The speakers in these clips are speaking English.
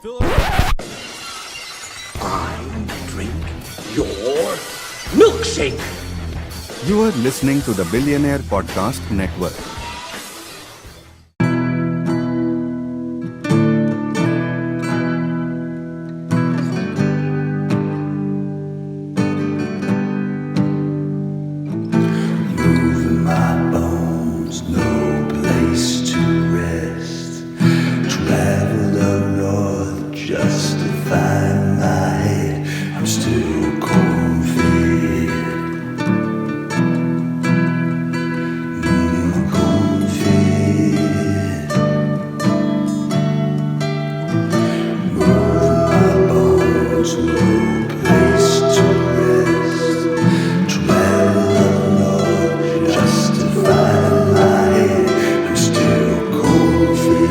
I drink your milkshake. You are listening to the Billionaire Podcast Network. Moving my bones, no place to rest. Traveled up north just to find my head. I'm still cornfed. Cornfed. Moving my bones, no place to rest. Traveled up north just to find my head. I'm still cornfed.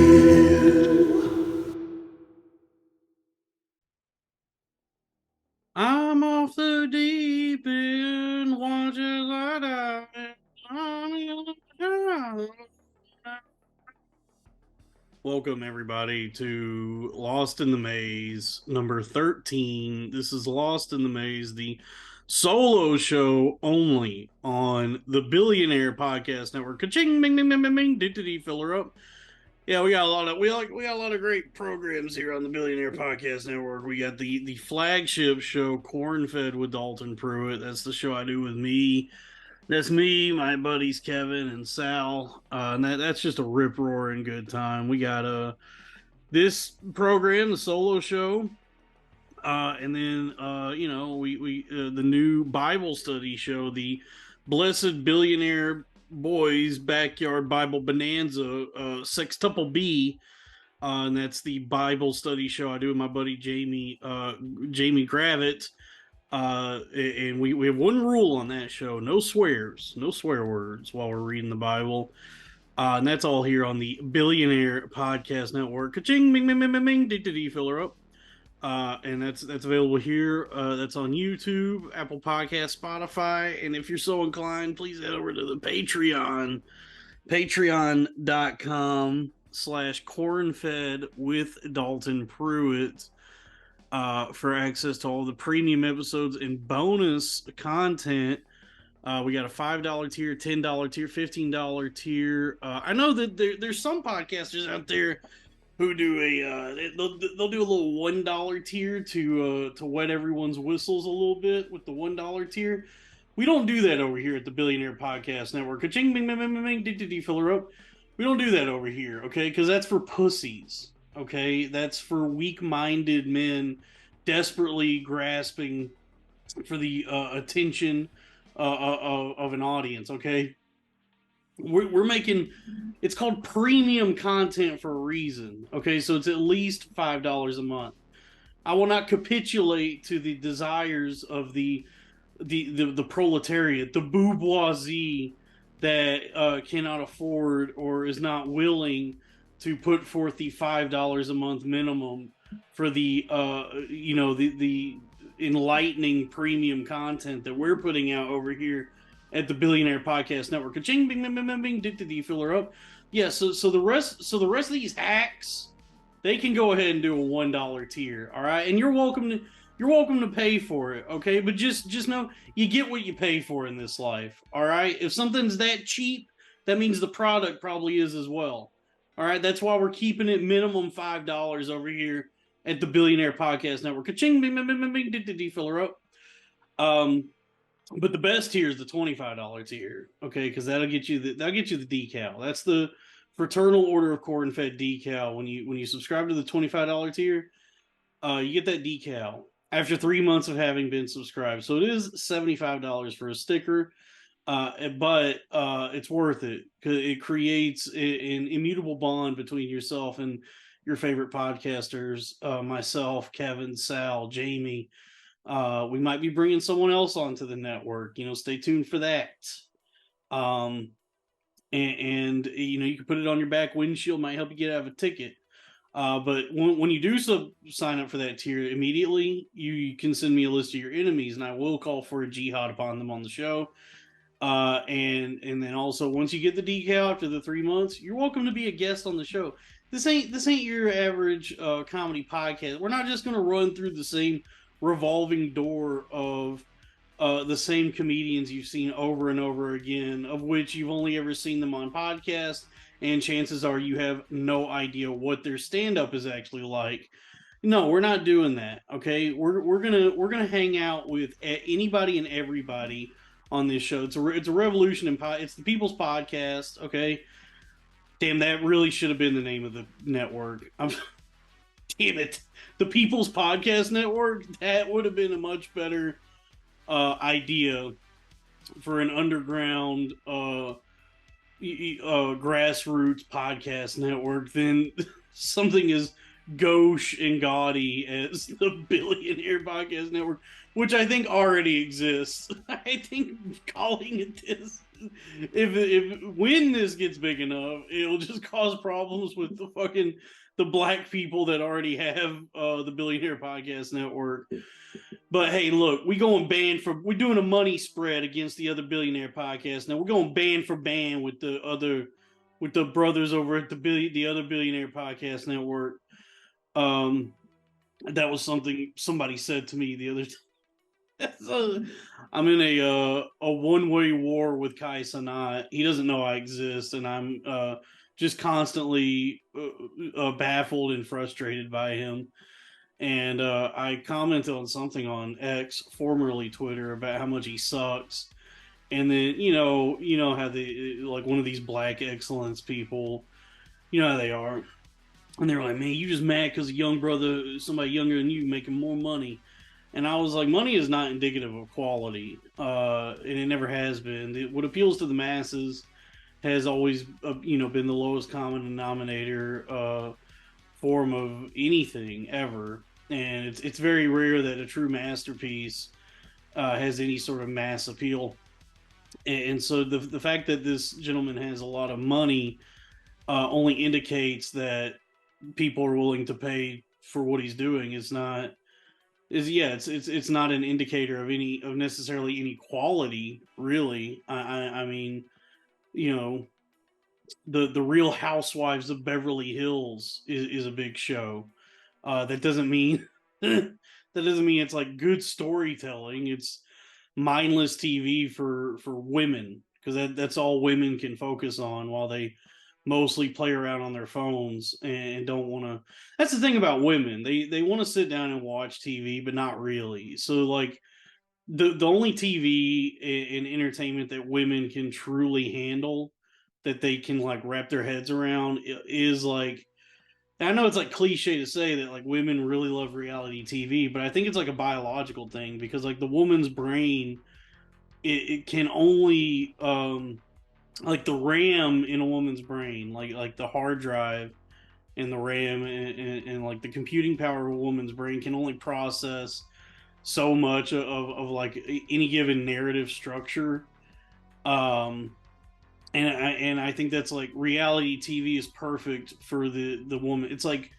I'm off the deep end, watching light out. Welcome, everybody, to Lost in the Maze, number 13. This is Lost in the Maze, the solo show only on the Billionaire Podcast Network. Ka-ching, bing, bing, bing, bing, bing, dee fill her up. Yeah, we got a lot of great programs here on the Billionaire Podcast Network. We got the flagship show, Corn-Fed with Dalton Pruitt. That's the show I do with me. That's me, my buddies Kevin and Sal. And that's just a rip-roaring good time. We got this program, the solo show, and then we the new Bible study show, the Blessed Billionaire Boys Backyard Bible Bonanza, Sextuple B, and that's the Bible study show I do with my buddy Jamie Gravett. And we have one rule on that show: no swear words while we're reading the Bible. And that's all here on the Billionaire Podcast Network. Ka-ching, bing, bing, bing, bing, bing, dee, fill her up. And that's available here. That's on YouTube, Apple Podcast, Spotify. And if you're so inclined, please head over to the Patreon, patreon.com/cornfed with Dalton Pruitt, for access to all the premium episodes and bonus content. We got a $5 tier, $10 tier, $15 tier. I know that there's some podcasters out there who do they'll do a little $1 tier to wet everyone's whistles a little bit with the $1 tier. We don't do that over here at the Billionaire Podcast Network. Ka-ching, bing, bing, bing, bing, bing, dee, fill her up. We don't do that over here, okay? Because that's for pussies, okay? That's for weak-minded men desperately grasping for the attention of an audience, okay? We're making, it's called premium content for a reason, okay? So it's at least $5 a month. I will not capitulate to the desires of the proletariat, the bourgeoisie that cannot afford or is not willing to put forth the $5 a month minimum for the the enlightening premium content that we're putting out over here at the Billionaire Podcast Network. Ka-ching, bing, bing, bing, bing, bing, dee, fill her up. Yeah, so the rest of these hacks, they can go ahead and do a $1 tier, all right? And you're welcome to pay for it, okay? But just know you get what you pay for in this life, all right? If something's that cheap, that means the product probably is as well. All right, that's why we're keeping it minimum $5 over here at the Billionaire Podcast Network. Ka-ching, bing, bing, bing, bing, bing, dee, fill her up. But the best tier is the $25 tier, okay? Because that'll get you the decal. That's the Fraternal Order of Corn-Fed decal. When you subscribe to the $25 tier, you get that decal after 3 months of having been subscribed. So it is $75 for a sticker, but it's worth it because it creates an immutable bond between yourself and your favorite podcasters, myself, Kevin, Sal, Jamie. We might be bringing someone else onto the network. Stay tuned for that. And you can put it on your back windshield. Might help you get out of a ticket. But when you do sign up for that tier, immediately you can send me a list of your enemies, and I will call for a jihad upon them on the show. And then also, once you get the decal after the 3 months, you're welcome to be a guest on the show. this ain't your average comedy podcast. We're not just gonna run through the same revolving door of the same comedians you've seen over and over again, of which you've only ever seen them on podcasts, and chances are you have no idea what their stand-up is actually like. No, we're not doing that. Okay, we're gonna hang out with anybody and everybody on this show. It's a revolution in it's the People's Podcast. Okay, damn, that really should have been the name of the network. Damn it, the People's Podcast Network. That would have been a much better idea for an underground grassroots podcast network than something as gauche and gaudy as the Billionaire Podcast Network, which I think already exists. I think calling it this, if when this gets big enough, it'll just cause problems with the black people that already have the Billionaire Podcast Network. But hey, look, we're doing a money spread against the other Billionaire Podcast. Now we're going band for band with the brothers over at the other Billionaire Podcast Network. That was something somebody said to me the other time. So, I'm in a one-way war with Kai Cenat. He doesn't know I exist, and I'm just constantly baffled and frustrated by him. And I commented on something on X, formerly Twitter, about how much he sucks. And then you know how they like one of these black excellence people, you know how they are. And they're like, man, you just mad because a young brother, somebody younger than you, making more money. And I was like, money is not indicative of quality, and it never has been. What appeals to the masses has always, been the lowest common denominator form of anything ever. And it's very rare that a true masterpiece has any sort of mass appeal. And so the fact that this gentleman has a lot of money only indicates that people are willing to pay for what he's doing. It's not an indicator of necessarily any quality, really. I mean, the Real Housewives of Beverly Hills is a big show. That doesn't mean it's like good storytelling. It's mindless TV for women, because that's all women can focus on while they mostly play around on their phones and don't want to. That's the thing about women. They want to sit down and watch TV, but not really. So like the only TV and entertainment that women can truly handle, that they can like wrap their heads around, is like, I know it's like cliche to say that like women really love reality TV, but I think it's like a biological thing, because like the woman's brain, it can only like the RAM in a woman's brain, like the hard drive and the RAM and like the computing power of a woman's brain can only process so much of like any given narrative structure. And I think that's like reality TV is perfect for the woman. It's like,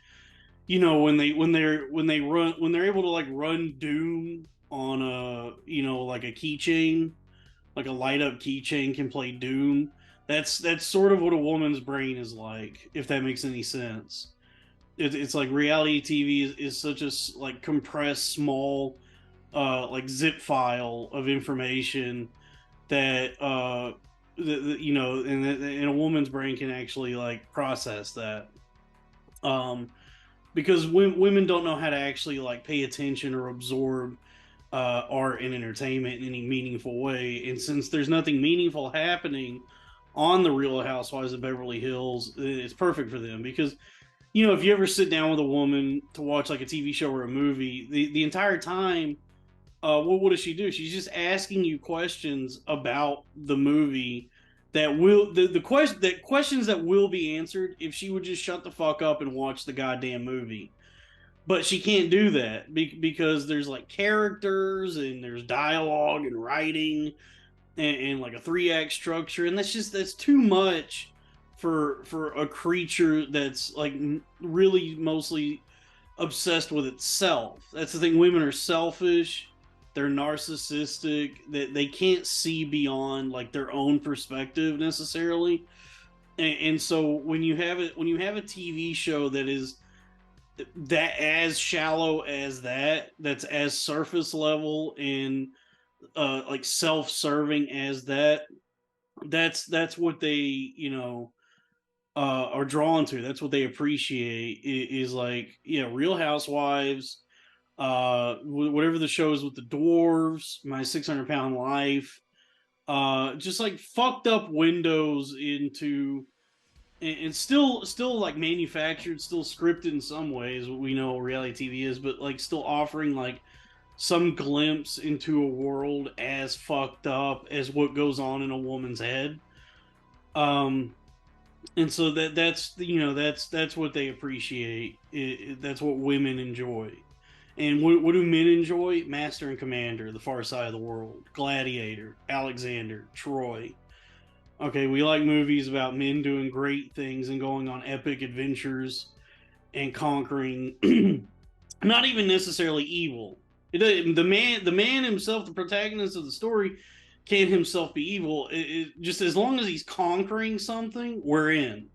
when they're able to like run Doom on a like a keychain, like a light up keychain can play Doom. That's sort of what a woman's brain is like, if that makes any sense. It's like reality TV is such a like compressed, small, like zip file of information that and a woman's brain can actually like process that. Because women don't know how to actually like pay attention or absorb art and entertainment in any meaningful way. And since there's nothing meaningful happening on the Real Housewives of Beverly Hills, it's perfect for them. Because if you ever sit down with a woman to watch like a TV show or a movie, the entire time, what does she do? She's just asking you questions about the movie that will questions that will be answered if she would just shut the fuck up and watch the goddamn movie. But she can't do that because there's like characters and there's dialogue and writing and like a 3-act structure, and that's too much for a creature that's like really mostly obsessed with itself. That's the thing. Women are selfish. They're narcissistic. That they can't see beyond like their own perspective necessarily. and so when you have a TV show that is that as shallow as that's as surface level and like self-serving as that's what they, are drawn to. That's what they appreciate is like, yeah, Real Housewives, whatever the shows with the dwarves, My 600 Pound Life, just like fucked up windows into, and still like manufactured, still scripted in some ways. We know what reality TV is, but like still offering like some glimpse into a world as fucked up as what goes on in a woman's head. Um, and so that's what they appreciate. That's what women enjoy. And what do men enjoy? Master and Commander, The Far Side of the World, Gladiator, Alexander, Troy. Okay, we like movies about men doing great things and going on epic adventures and conquering not even necessarily evil. The man himself, the protagonist of the story, can himself be evil. Just as long as he's conquering something, we're in.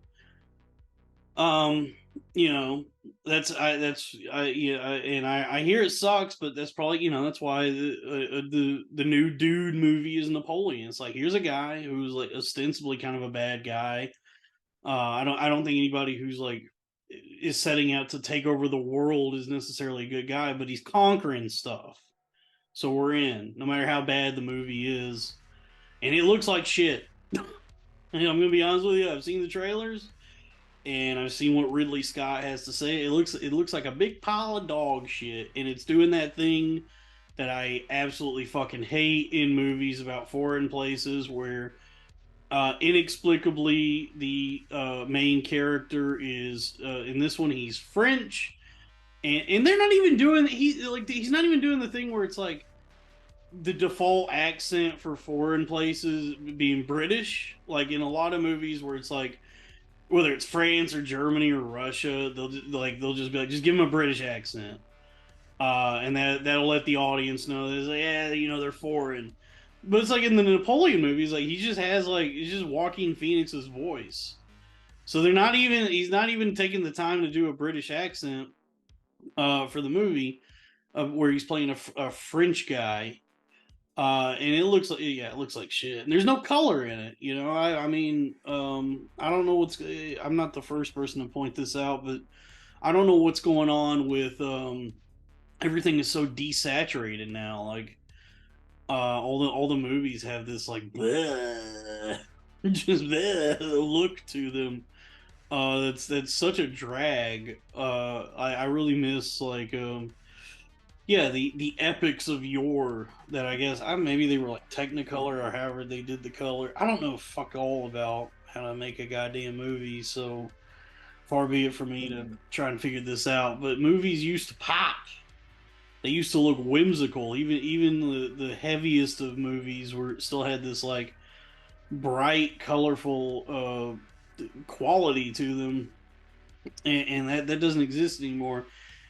Um, you know, and I hear it sucks, but that's probably, that's why the new Dude movie is Napoleon. It's like, here's a guy who's like ostensibly kind of a bad guy. I don't think anybody who's like is setting out to take over the world is necessarily a good guy, but he's conquering stuff. So we're in, no matter how bad the movie is. And it looks like shit. And I'm gonna be honest with you, I've seen the trailers and I've seen what Ridley Scott has to say. It looks like a big pile of dog shit, and it's doing that thing that I absolutely fucking hate in movies about foreign places where inexplicably the main character is in this one he's French, and they're not even doing he's not even doing the thing where it's like the default accent for foreign places being British, like in a lot of movies where it's like whether it's France or Germany or Russia, they'll just be like, just give them a British accent, and that'll let the audience know that, like, yeah, they're foreign. But it's like in the Napoleon movies, like he just has like it's just Joaquin Phoenix's voice, so he's not even taking the time to do a British accent for the movie, where he's playing a French guy. And it looks like shit. And there's no color in it. I mean, I don't know I'm not the first person to point this out, but I don't know what's going on with, everything is so desaturated now. Like, all the movies have this like, bleh, just bleh, look to them. That's such a drag. I really miss like, yeah, the epics of yore that I guess maybe they were like Technicolor or however they did the color. I don't know fuck all about how to make a goddamn movie, so far be it for me to try and figure this out. But movies used to pop. They used to look whimsical. Even the heaviest of movies still had this like bright, colorful quality to them, and that doesn't exist anymore.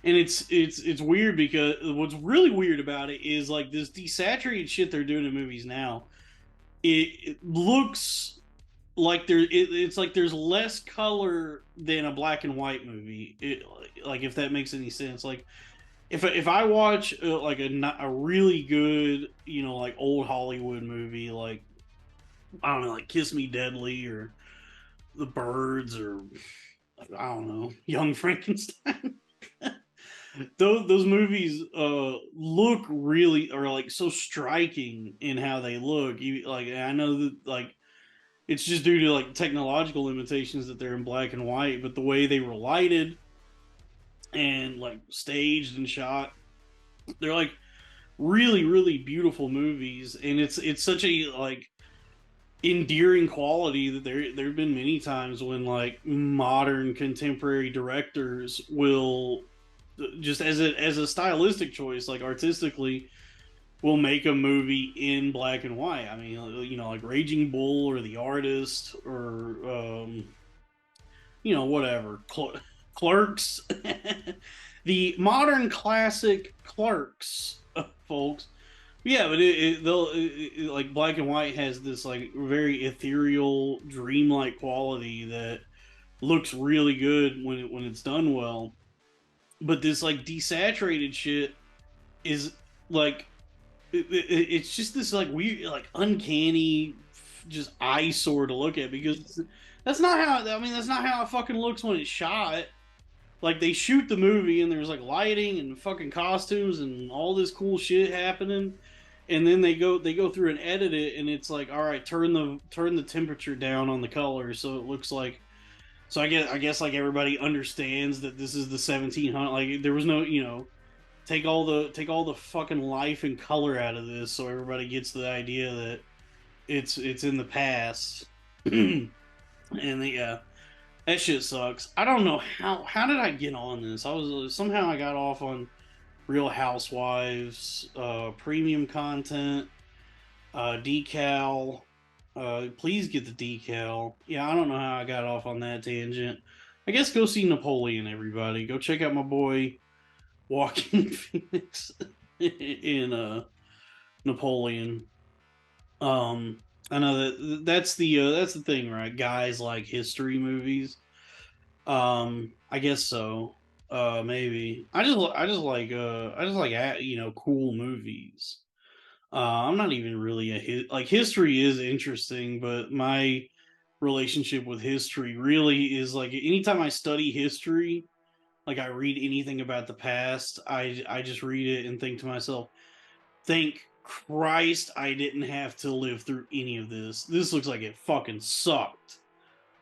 And it's weird because what's really weird about it is like this desaturated shit they're doing in movies now. It looks like it's like there's less color than a black and white movie. Like if that makes any sense. Like if I watch like a really good like old Hollywood movie, like I don't know, like Kiss Me Deadly or The Birds or I don't know, Young Frankenstein. Those movies look really are like so striking in how they look. Like I know that like it's just due to like technological limitations that they're in black and white, but the way they were lighted and like staged and shot, they're like really really beautiful movies, and it's such a like endearing quality that there have been many times when like modern contemporary directors will just as a stylistic choice, like artistically, will make a movie in black and white. I mean, like Raging Bull or The Artist or whatever. Clerks, the modern classic Clerks, folks. Yeah, but like black and white has this like very ethereal, dreamlike quality that looks really good when it's done well. But this like desaturated shit is like it's just this like weird, like uncanny, just eyesore to look at because that's not how. I mean, that's not how it fucking looks when it's shot. Like they shoot the movie and there's like lighting and fucking costumes and all this cool shit happening, and then they go through and edit it and it's like, all right, turn the temperature down on the color so it looks like. So I guess like everybody understands that this is the 1700. Like there was no, take all the fucking life and color out of this so everybody gets the idea that it's in the past. And yeah, that shit sucks. I don't know how did I get on this. Somehow I got off on Real Housewives, premium content, decal. Please get the decal. Yeah, I don't know how I got off on that tangent. I guess go see Napoleon, everybody. Go check out my boy Joaquin Phoenix in Napoleon. I know that's the thing, right? Guys like history movies. I guess so. Maybe I just like cool movies. I'm not even really like history is interesting, but my relationship with history really is like anytime I study history, like I read anything about the past, I just read it and think to myself, thank Christ I didn't have to live through any of this. This looks like it fucking sucked.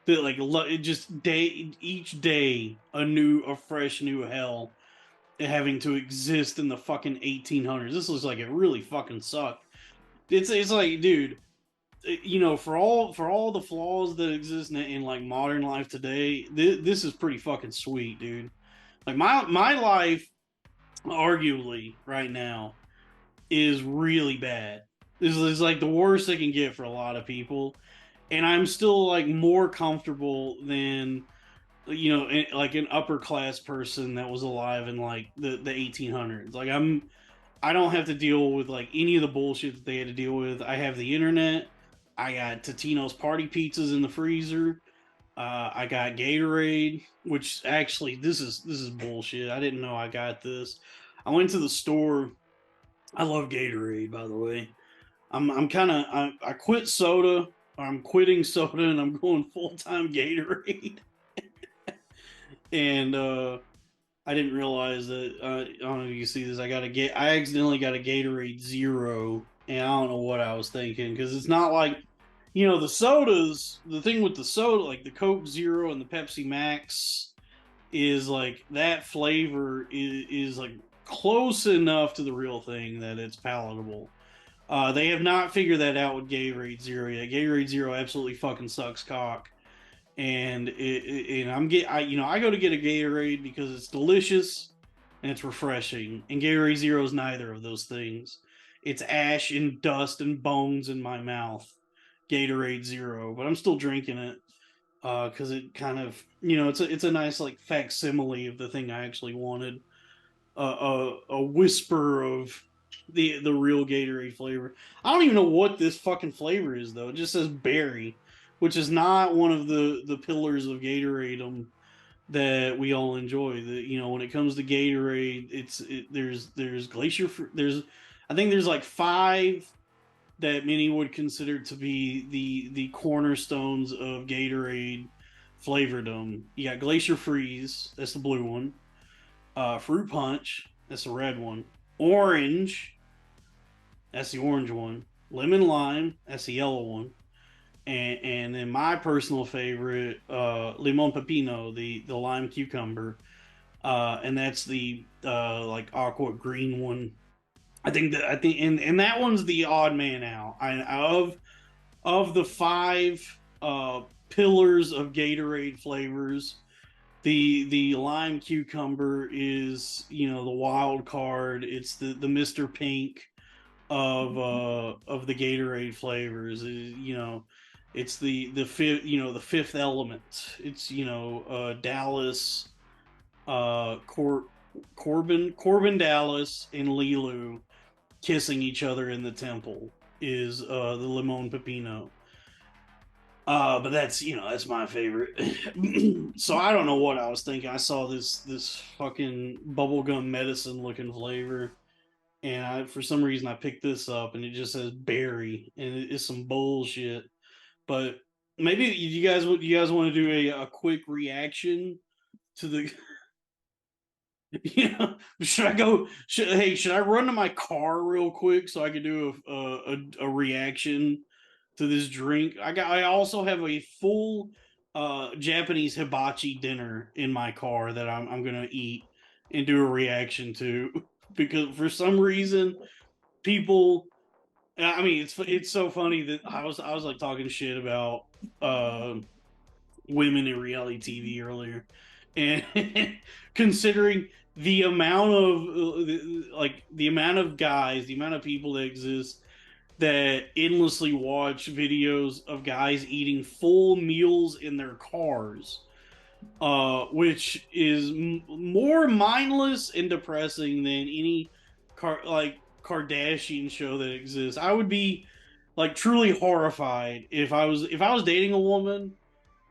That like it just each day a fresh new hell having to exist in the fucking 1800s. This looks like it really fucking sucked. It's like, dude, for all the flaws that exist in like modern life today, this is pretty fucking sweet, dude. Like my life, arguably right now, is really bad. This is like the worst it can get for a lot of people, and I'm still like more comfortable than like an upper class person that was alive in like the 1800s. Like I don't have to deal with like any of the bullshit that they had to deal with. I have the internet. I got Totino's party pizzas in the freezer. I got Gatorade, which actually this is bullshit. I didn't know I got this. I went to the store. I love Gatorade, by the way. I'm kind of I quit soda. I'm quitting soda and I'm going full time Gatorade. And I didn't realize that. I don't know if you see this. I accidentally got a Gatorade Zero, and I don't know what I was thinking because it's not like the sodas. The thing with the soda, like the Coke Zero and the Pepsi Max, is like that flavor is like close enough to the real thing that it's palatable. They have not figured that out with Gatorade Zero yet. Gatorade Zero absolutely fucking sucks cock, and I go to get a Gatorade because it's delicious and it's refreshing. And Gatorade Zero is neither of those things. It's ash and dust and bones in my mouth. Gatorade Zero, but I'm still drinking it because it kind of it's a nice like facsimile of the thing I actually wanted. A whisper of the real Gatorade flavor. I don't even know what this fucking flavor is though. It just says berry, which is not one of the pillars of Gatorade that we all enjoy. When it comes to Gatorade, there's glacier there's I think there's like 5 that many would consider to be the cornerstones of Gatorade flavordom. You got Glacier Freeze, that's the blue one. Fruit Punch, that's the red one. Orange, that's the orange one. Lemon Lime, that's the yellow one. And then my personal favorite, Limon Pepino, the lime cucumber, and that's the like aqua green one. I think and that one's the odd man out. Of the 5 pillars of Gatorade flavors, the lime cucumber is the wild card. It's the Mr. Pink of the Gatorade flavors. It's the fifth element. It's Dallas, Corbin Dallas, and Lilu kissing each other in the temple is the limon pepino. But that's that's my favorite. So I don't know what I was thinking. I saw this fucking bubblegum medicine looking flavor, and for some reason I picked this up, and it just says berry, and it is some bullshit. But maybe you guys want to do a quick reaction to the should I go? Should I run to my car real quick so I can do a reaction to this drink? I also have a full Japanese hibachi dinner in my car that I'm gonna eat and do a reaction to because for some reason people. I mean, it's so funny that I was like talking shit about women in reality TV earlier, and considering the amount of the amount of guys, the amount of people that exist that endlessly watch videos of guys eating full meals in their cars, which is more mindless and depressing than any Kardashian show that exists. I would be like truly horrified if I was dating a woman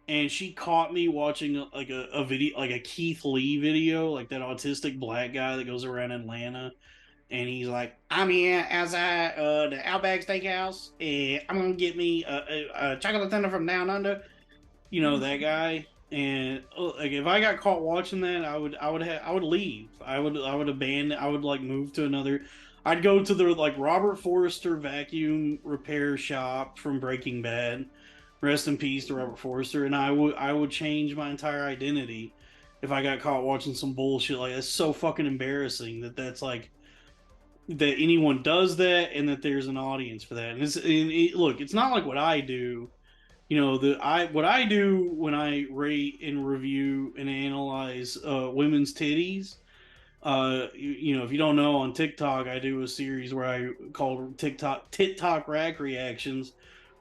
and she caught me watching like a video, like a Keith Lee video, like that autistic black guy that goes around Atlanta, and he's like, "I'm here outside the Outback Steakhouse, and I'm gonna get me a chocolate thunder from down under." That guy. And like, if I got caught watching that, I would leave. I would abandon. I would like move to another. I'd go to the like Robert Forster vacuum repair shop from Breaking Bad. Rest in peace to Robert Forster. And I would change my entire identity if I got caught watching some bullshit like that's so fucking embarrassing that's like that anyone does that and that there's an audience for that. And look, it's not like what I do. What I do when I rate and review and analyze women's titties. If you don't know, on TikTok I do a series where I call TikTok rack reactions,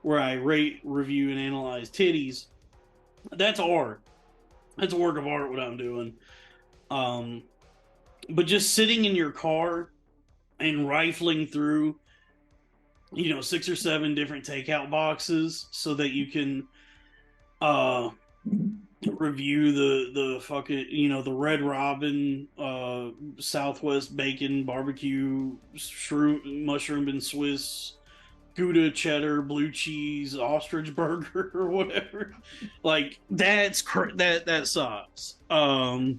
where I rate, review, and analyze titties. That's art. That's a work of art. What I'm doing. But just sitting in your car and rifling through 6 or 7 different takeout boxes so that you can review the fucking the Red Robin Southwest bacon barbecue mushroom and Swiss Gouda cheddar blue cheese ostrich burger or whatever. Like that sucks. But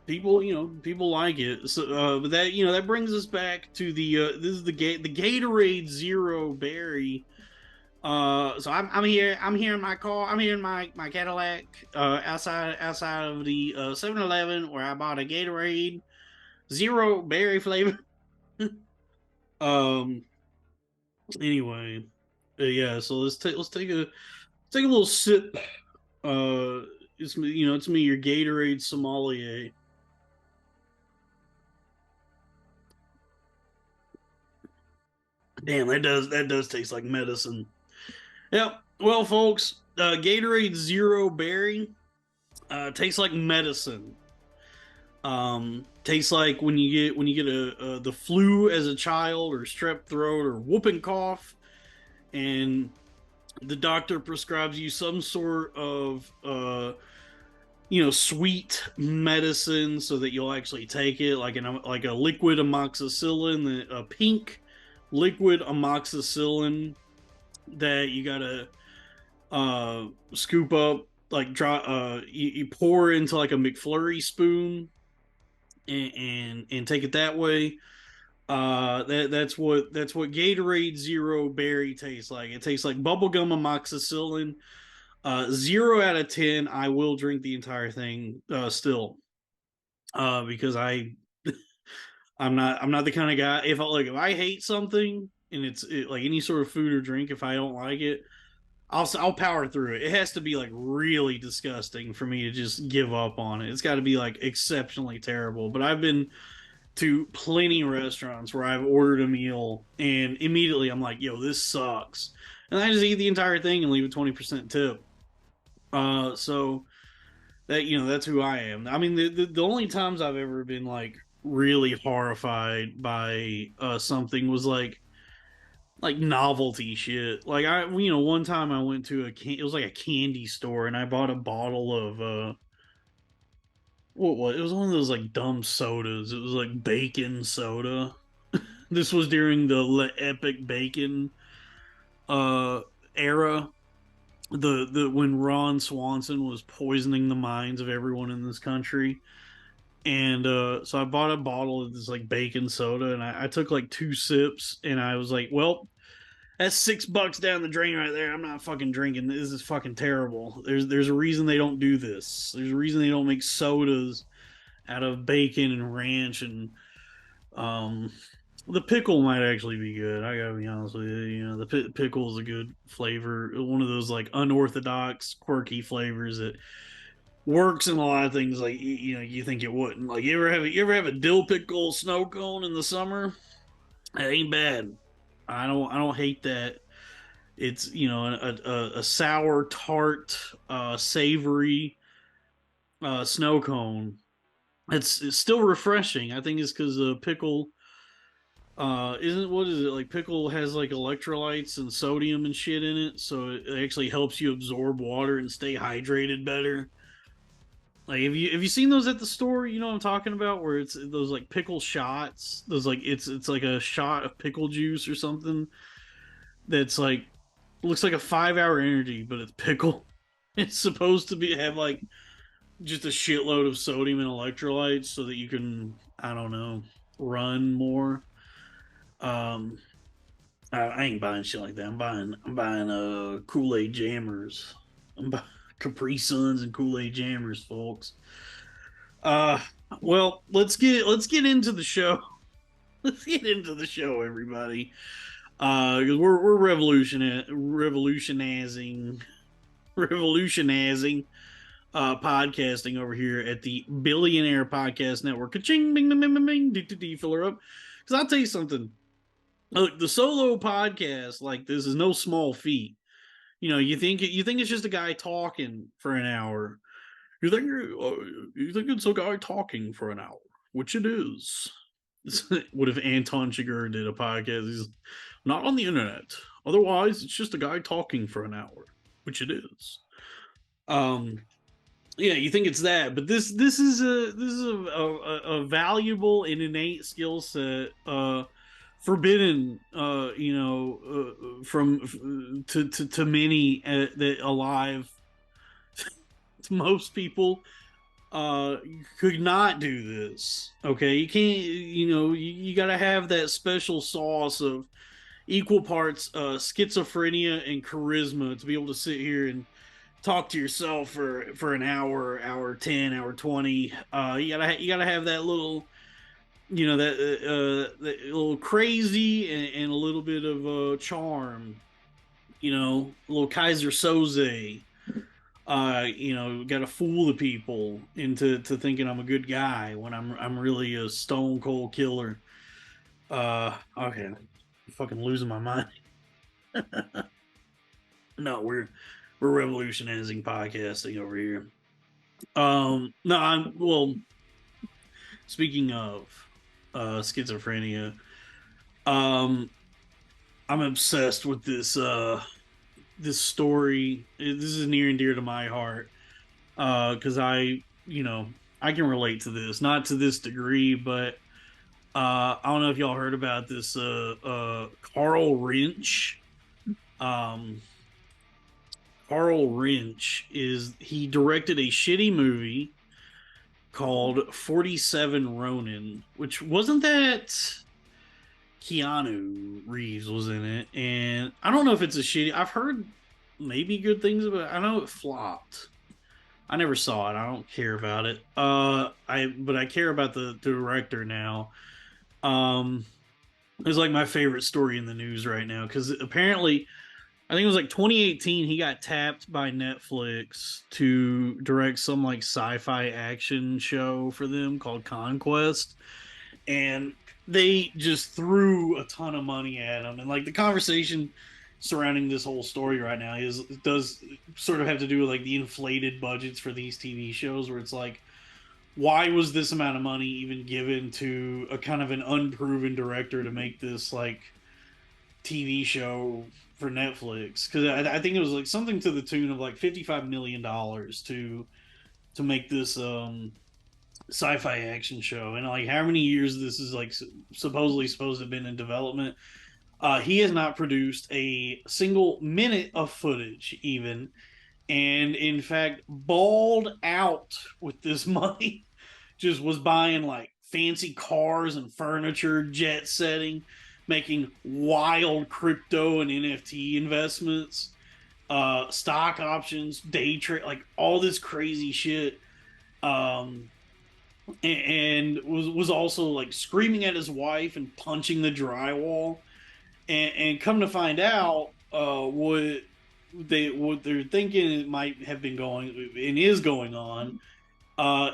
people like it. So but that brings us back to the this is the Gatorade Zero Berry. So I'm here in my car. I'm here in my Cadillac outside of the 7-Eleven where I bought a Gatorade Zero Berry flavor. Anyway, yeah, so let's take a little sip. It's me, your Gatorade sommelier. Damn, that does taste like medicine. Yep. Well, folks, Gatorade Zero Berry tastes like medicine. Tastes like when you get the flu as a child, or strep throat, or whooping cough, and the doctor prescribes you some sort of sweet medicine so that you'll actually take it, like a liquid amoxicillin, a pink liquid amoxicillin that you gotta scoop up, like dry. You pour into like a McFlurry spoon and take it that way. That's what Gatorade Zero Berry tastes like. It tastes like bubblegum amoxicillin. 0 out of 10. I will drink the entire thing still, because I'm not the kind of guy. If I hate something and it's like any sort of food or drink, if I don't like it, I'll power through it. It has to be like really disgusting for me to just give up on it. It's got to be like exceptionally terrible. But I've been to plenty of restaurants where I've ordered a meal and immediately I'm like, yo, this sucks. And I just eat the entire thing and leave a 20% tip. So that, that's who I am. I mean, the only times I've ever been like really horrified by something was like novelty shit. Like one time I went to it was like a candy store and I bought a bottle of what it was one of those like dumb sodas. It was like bacon soda. This was during the epic bacon uh era, the when Ron Swanson was poisoning the minds of everyone in this country. And so I bought a bottle of this like bacon soda, and I took like 2 sips, and I was like, "Well, that's $6 down the drain right there. I'm not fucking drinking. This is fucking terrible. There's a reason they don't do this. There's a reason they don't make sodas out of bacon and ranch and um." The pickle might actually be good. I gotta be honest with you. You know, the pickle is a good flavor. One of those like unorthodox, quirky flavors that works in a lot of things. Like you think it wouldn't. Like you ever have a dill pickle snow cone in the summer? It ain't bad. I don't hate that. It's a sour, tart, savory snow cone. It's still refreshing. I think it's because pickle isn't what is it like pickle has like electrolytes and sodium and shit in it, so it actually helps you absorb water and stay hydrated better. Like have you seen those at the store? You know what I'm talking about, where it's those like pickle shots. Those like it's like a shot of pickle juice or something that's like looks like a 5 hour energy, but it's pickle. It's supposed to be have like just a shitload of sodium and electrolytes so that you can, I don't know, run more. Um, I ain't buying shit like that. I'm buying Kool Aid jammers. I'm buying Capri Suns and Kool Aid jammers, folks. Uh, well, let's get into the show. Let's get into the show, everybody. Because we're revolutionizing podcasting over here at the Billionaire Podcast Network. Ka-ching, bing, bing, bing, bing, bing, do, fill her up. Because I'll tell you something. Look, the solo podcast like this is no small feat. You know, you think it's just a guy talking for an hour. You think it's a guy talking for an hour, which it is. What if Anton Chigurh did a podcast? He's not on the internet. Otherwise, it's just a guy talking for an hour, which it is. Yeah, you think it's that, but this is a valuable and innate skill set, forbidden, from to many that alive. Most people could not do this. Okay, you can't. You got to have that special sauce of equal parts schizophrenia and charisma to be able to sit here and talk to yourself for an hour 10, hour 20. You gotta have that little, that little crazy and a little bit of charm, a little Kaiser Soze. Got to fool the people into thinking I'm a good guy when I'm really a stone cold killer. Okay, I'm fucking losing my mind. No, we're revolutionizing podcasting over here. Speaking of schizophrenia, I'm obsessed with this story. This is near and dear to my heart because I can relate to this, not to this degree, but I don't know if y'all heard about this Carl Rinch. Carl Rinch he directed a shitty movie called 47 Ronin, which wasn't that Keanu Reeves was in it, and I don't know if it's a shitty. I've heard maybe good things about it. I know it flopped. I never saw it. I don't care about it. But I care about the director now. It's like my favorite story in the news right now because apparently, I think it was like 2018. He got tapped by Netflix to direct some like sci-fi action show for them called Conquest, and they just threw a ton of money at him. And like the conversation surrounding this whole story right now does sort of have to do with like the inflated budgets for these TV shows, where it's like, why was this amount of money even given to a kind of an unproven director to make this like TV show for Netflix? Because I think it was like something to the tune of like $55 million to make this sci-fi action show, and like how many years this is like supposedly supposed to have been in development. He has not produced a single minute of footage, even, and in fact, balled out with this money. Just was buying like fancy cars and furniture, jet setting, making wild crypto and NFT investments, stock options, day trade, like all this crazy shit. Um, and was also like screaming at his wife and punching the drywall. And come to find out, what they're thinking it might have been going and is going on,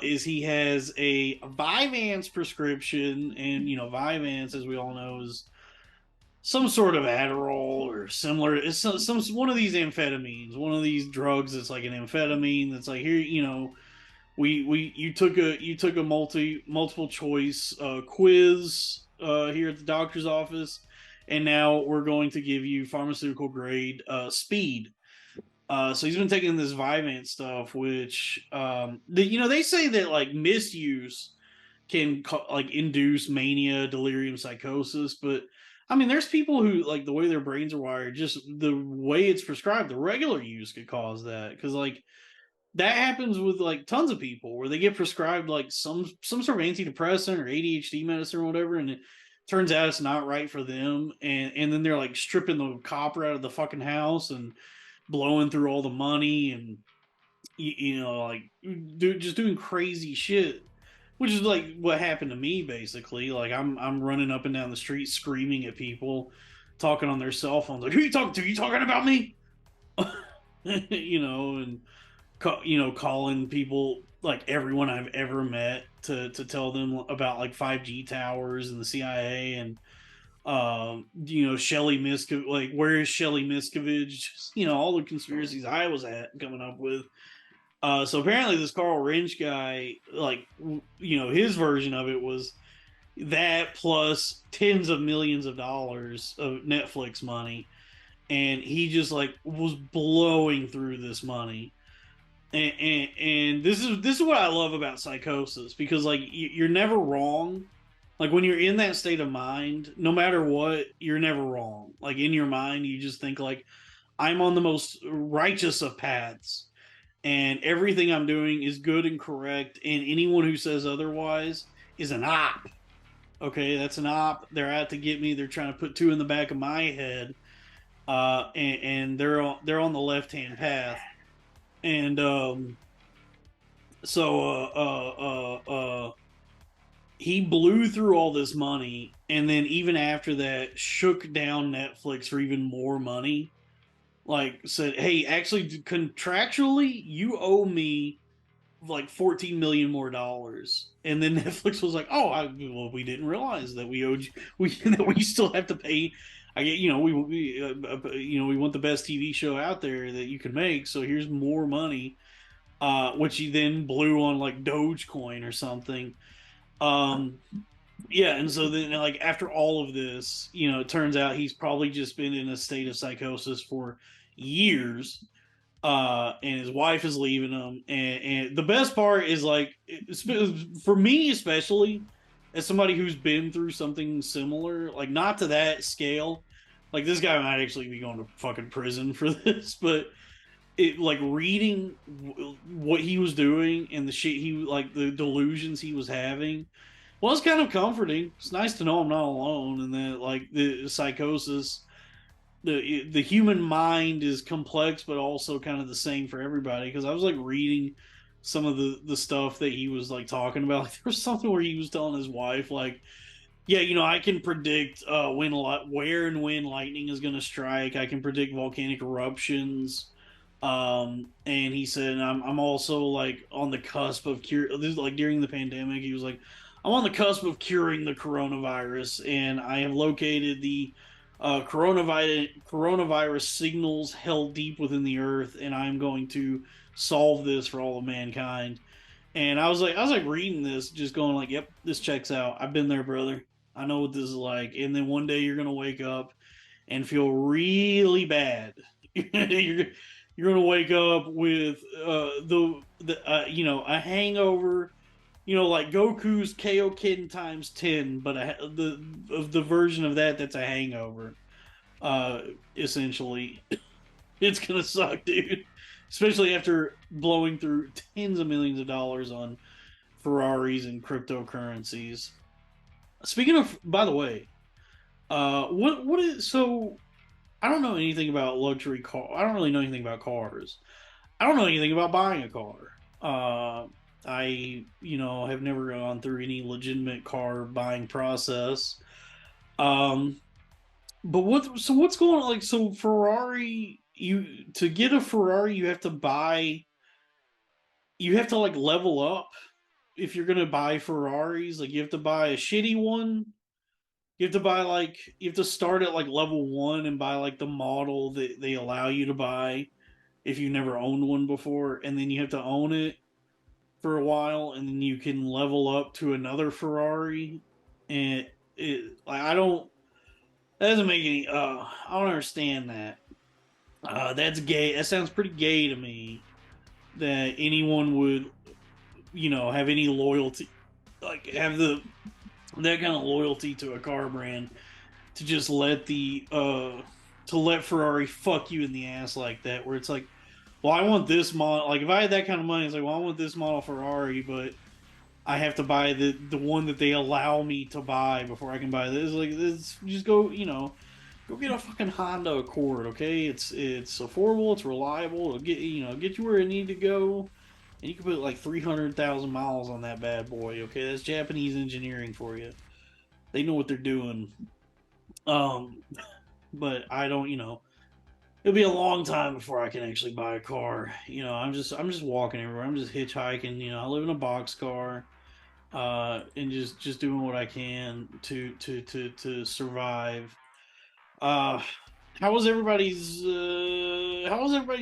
is he has a Vyvanse prescription, and you know Vyvanse, as we all know, is some sort of Adderall or similar. It's some one of these amphetamines, one of these drugs that's like an amphetamine that's like, here, you know, we you took a multiple choice quiz here at the doctor's office, and now we're going to give you pharmaceutical grade speed. So he's been taking this Vyvanse stuff, which you know, they say that like misuse can like induce mania, delirium, psychosis, but I mean, there's people who like the way their brains are wired, just the way it's prescribed, the regular use could cause that, because like that happens with like tons of people where they get prescribed like some sort of antidepressant or ADHD medicine or whatever, and it turns out it's not right for them, and then they're like stripping the copper out of the fucking house and blowing through all the money, and you know, like just doing crazy shit, which is like what happened to me basically. Like I'm running up and down the street screaming at people, talking on their cell phones, like, who you talking to? You talking about me? You know, and you know, calling people, like everyone I've ever met, to tell them about like 5G towers and the CIA, and you know, Shelly Miscavige, like, where is Shelly Miscavige? You know, all the conspiracies I was coming up with. So apparently this Carl Wrench guy, like, you know, his version of it was that plus tens of millions of dollars of Netflix money, and he just like was blowing through this money. And this is what I love about Psychosis, because like you're never wrong. Like when you're in that state of mind, no matter what, you're never wrong. Like in your mind, you just think like, I'm on the most righteous of paths, and everything I'm doing is good and correct, and anyone who says otherwise is an op. Okay, that's an op. They're out to get me. They're trying to put two in the back of my head, and they're on the left hand path. And so he blew through all this money, and then even after that shook down Netflix for even more money. Like said, hey, actually contractually you owe me like 14 million more dollars. And then Netflix was like, oh, well, we didn't realize that we owed you, that we still have to pay. I get, you know, you know, we want the best TV show out there that you can make, so here's more money, which he then blew on like Dogecoin or something. Yeah, and so then like after all of this, you know, it turns out he's probably just been in a state of psychosis for years, and his wife is leaving him, and the best part is like, for me especially, as somebody who's been through something similar, like not to that scale, like this guy might actually be going to fucking prison for this, but it, like, reading what he was doing and the shit he, like, the delusions he was having, well, it's kind of comforting. It's nice to know I'm not alone, and that like the psychosis, the human mind is complex, but also kind of the same for everybody. Because I was like reading some of the stuff that he was like talking about. Like, there was something where he was telling his wife, like, yeah, you know, I can predict where and when lightning is going to strike. I can predict volcanic eruptions. And he said, I'm also like on the cusp of cure. This is like during the pandemic. He was like, I'm on the cusp of curing the coronavirus, and I have located the coronavirus signals held deep within the earth, and I'm going to solve this for all of mankind. And I was like reading this, just going like, "Yep, this checks out. I've been there, brother. I know what this is like." And then one day you're gonna wake up and feel really bad. you're you're gonna wake up with a hangover, like Goku's Kaioken times 10, but the version of that's a hangover. Essentially, it's gonna suck, dude. Especially after blowing through tens of millions of dollars on Ferraris and cryptocurrencies. Speaking of, by the way, what is so? I don't know anything about luxury car. I don't really know anything about cars. I don't know anything about buying a car. I have never gone through any legitimate car buying process. Um, but what's going on? Like, so Ferrari, to get a Ferrari, you have to like level up if you're gonna buy Ferraris. Like, you have to buy a shitty one. You have to start at like level one and buy like the model that they allow you to buy if you've never owned one before, and then you have to own it for a while, and then you can level up to another Ferrari. And I don't, that doesn't make any. I don't understand that. That's gay. That sounds pretty gay to me. That anyone would, have any loyalty, like have that kind of loyalty to a car brand, to just let Ferrari fuck you in the ass like that. Where it's like, well, I want this model. Like, if I had that kind of money, it's like, well, I want this model Ferrari, but I have to buy the one that they allow me to buy before I can buy this. Like, this, just go get a fucking Honda Accord, okay? It's affordable, it's reliable, it'll get you where it need to go, and you can put like 300,000 miles on that bad boy, okay? That's Japanese engineering for you. They know what they're doing. But I don't, it'll be a long time before I can actually buy a car. I'm just walking everywhere. I'm just hitchhiking. I live in a box car, and just doing what I can to survive. Uh, how was everybody's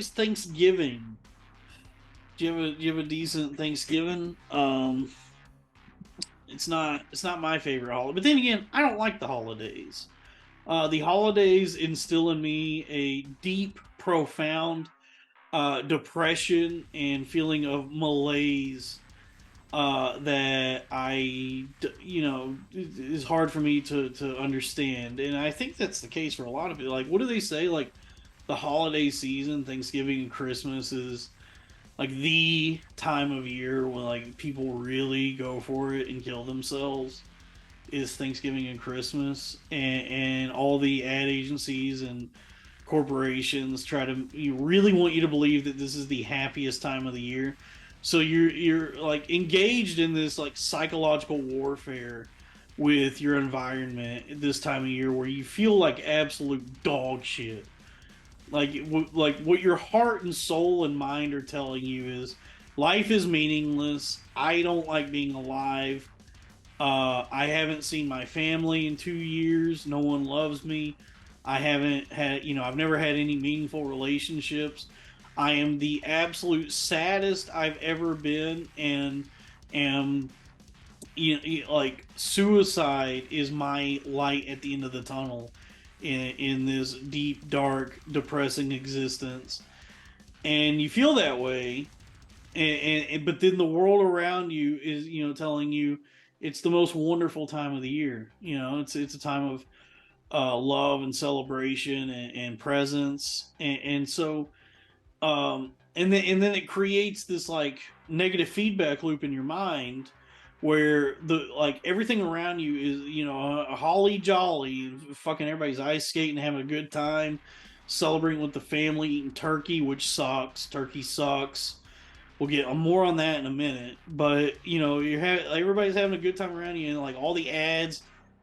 Thanksgiving? Do you have a decent Thanksgiving? It's not my favorite holiday, but then again, I don't like the holidays. The holidays instill in me a deep, profound depression and feeling of malaise that is hard for me to understand. And I think that's the case for a lot of people. Like, what do they say? Like, the holiday season, Thanksgiving and Christmas, is like the time of year when like people really go for it and kill themselves, is Thanksgiving and Christmas, and all the ad agencies and corporations you really want you to believe that this is the happiest time of the year. So you're like engaged in this like psychological warfare with your environment this time of year, where you feel like absolute dog shit. Like what your heart and soul and mind are telling you is life is meaningless. I don't like being alive. I haven't seen my family in 2 years. No one loves me. I've never had any meaningful relationships. I am the absolute saddest I've ever been, and am, like, suicide is my light at the end of the tunnel in this deep, dark, depressing existence. And you feel that way, but then the world around you is, telling you it's the most wonderful time of the year. It's a time of love and celebration and presence, and so and then it creates this like negative feedback loop in your mind, where everything around you is a holly jolly, fucking everybody's ice skating, having a good time, celebrating with the family, eating turkey, which sucks. Turkey sucks. We'll get more on that in a minute, but everybody's having a good time around you, and like all the ads,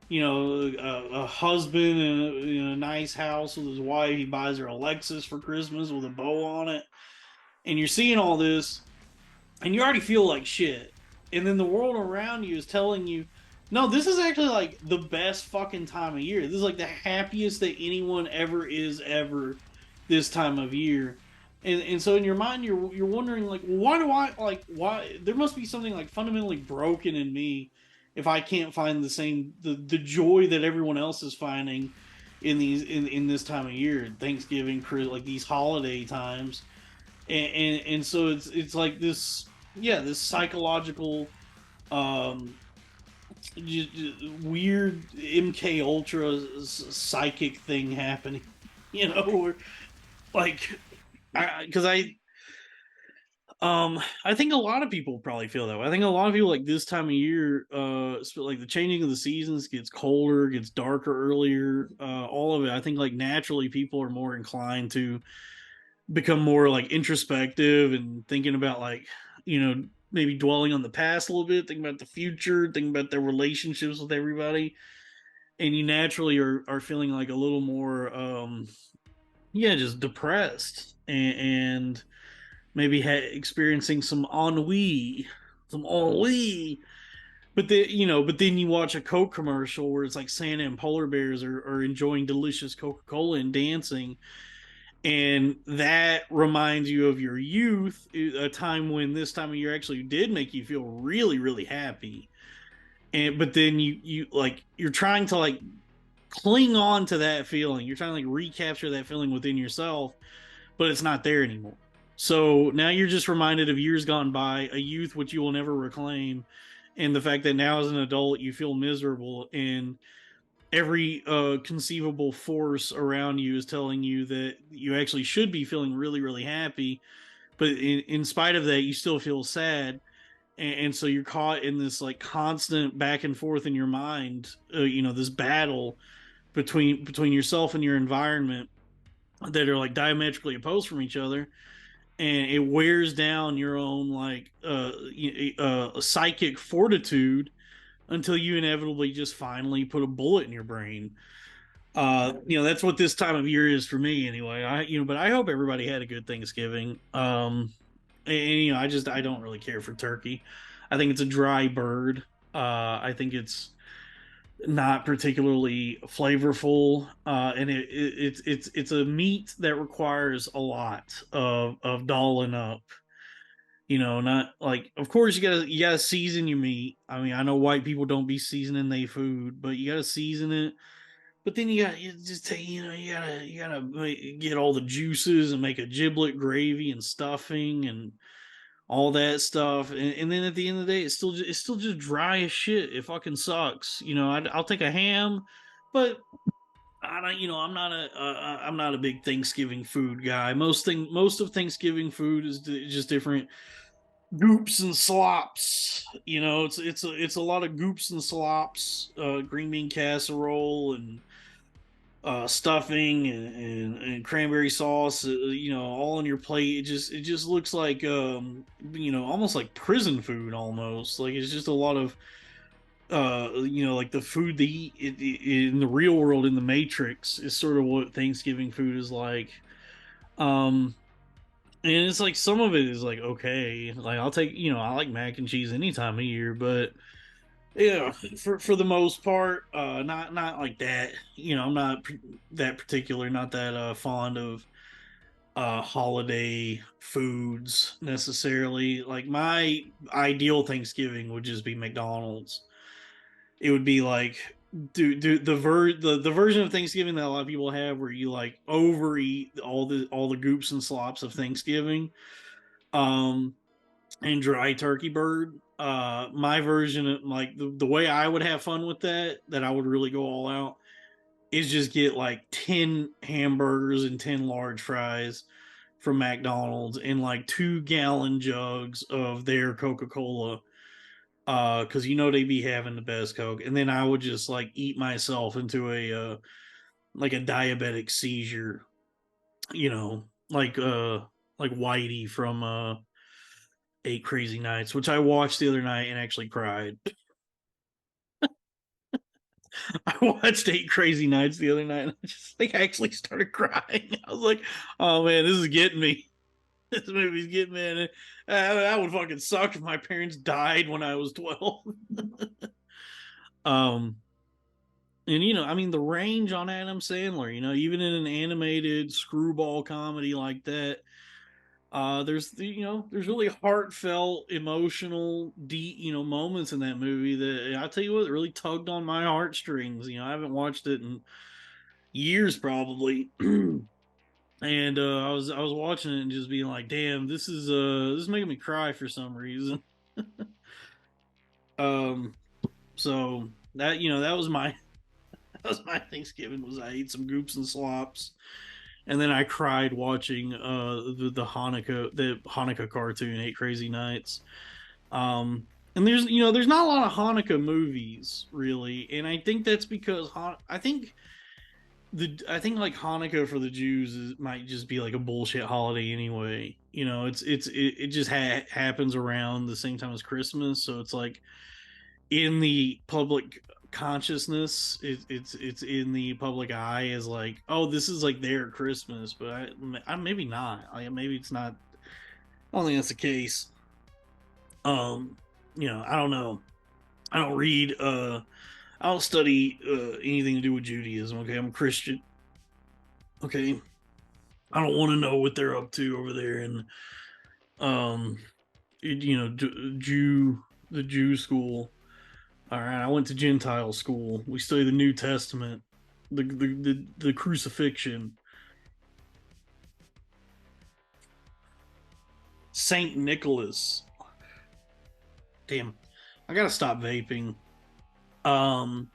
a husband in a nice house with his wife, he buys her a Lexus for Christmas with a bow on it, and you're seeing all this, and you already feel like shit, and then the world around you is telling you, no, this is actually like the best fucking time of year. This is like the happiest that anyone ever is ever this time of year. and so in your mind you're wondering like, why do I like, why there must be something like fundamentally broken in me if I can't find the joy that everyone else is finding in this time of year, Thanksgiving, like these holiday times. And so it's like this, yeah, this psychological um weird MK Ultra psychic thing happening, or like, because I think a lot of people probably feel that way. I think a lot of people like this time of year, like the changing of the seasons, gets colder, gets darker earlier, all of it. I think like naturally people are more inclined to become more like introspective and thinking about like, maybe dwelling on the past a little bit, thinking about the future, thinking about their relationships with everybody. And you naturally are feeling like a little more yeah, just depressed, and maybe experiencing some ennui. But then you watch a Coke commercial where it's like Santa and polar bears are enjoying delicious Coca-Cola and dancing, and that reminds you of your youth, a time when this time of year actually did make you feel really, really happy. And but then you're trying to like cling on to that feeling. You're trying to like recapture that feeling within yourself, but it's not there anymore. So now you're just reminded of years gone by, a youth which you will never reclaim, and the fact that now as an adult you feel miserable, and every conceivable force around you is telling you that you actually should be feeling really, really happy, but in spite of that, you still feel sad. And so you're caught in this like constant back and forth in your mind, this battle between yourself and your environment that are like diametrically opposed from each other, and it wears down your own like psychic fortitude until you inevitably just finally put a bullet in your brain. That's what this time of year is for me anyway. But I hope everybody had a good Thanksgiving. I don't really care for turkey. I think it's a dry bird. I think it's not particularly flavorful, and it's a meat that requires a lot of dolling up. Not like, of course you gotta season your meat. I mean, I know white people don't be seasoning their food, but you gotta season it. But then you just take, you gotta get all the juices and make a giblet gravy and stuffing and all that stuff. And then at the end of the day, it's still just dry as shit. It fucking sucks. I'll take a ham, but I don't. I'm not a big Thanksgiving food guy. Most of Thanksgiving food is just different goops and slops. It's a lot of goops and slops, green bean casserole and stuffing and cranberry sauce, all on your plate. It just looks like almost like prison food almost. Like it's just a lot of like the food they eat in the real world in the Matrix is sort of what Thanksgiving food is like. Um, and it's like some of it is like okay, like I'll take, I like mac and cheese any time of year, but yeah, for the most part, not like that. I'm not that particular, not that fond of holiday foods necessarily. Like my ideal Thanksgiving would just be McDonald's. It would be like do the version of Thanksgiving that a lot of people have, where you like overeat all the goops and slops of Thanksgiving. Um, and dry turkey bird. My version of like the way I would have fun with that I would really go all out, is just get like 10 hamburgers and 10 large fries from McDonald's and like 2-gallon jugs of their Coca-Cola. Because they be having the best Coke, and then I would just like eat myself into a like a diabetic seizure, like Whitey from 8 Crazy Nights, which I watched the other night and actually cried. I watched 8 Crazy Nights the other night and I just think I actually started crying. I was like, oh man, this is getting me. This movie's getting me. And that would fucking suck if my parents died when I was 12. um, and I mean, the range on Adam Sandler, even in an animated screwball comedy like that, There's there's really heartfelt, emotional, deep, moments in that movie that I tell you what, really tugged on my heartstrings. I haven't watched it in years probably. And I was watching it and just being like, damn, this is making me cry for some reason. Um so that that was my that was my Thanksgiving, was I ate some goops and slops, and then I cried watching the Hanukkah cartoon, Eight Crazy Nights. And there's not a lot of Hanukkah movies really, and I think that's because I think like Hanukkah for the Jews might just be like a bullshit holiday anyway. It just happens around the same time as Christmas, so it's like in the public consciousness, it's in the public eye as like, oh, this is like their Christmas, but I maybe not. Maybe it's not. I don't think that's the case. I don't know. I don't read. I don't study anything to do with Judaism. Okay, I'm a Christian. Okay, I don't want to know what they're up to over there, and um, the Jew school. All right, I went to Gentile school. We study the New Testament, the crucifixion. Saint Nicholas. Damn, I gotta stop vaping. Trying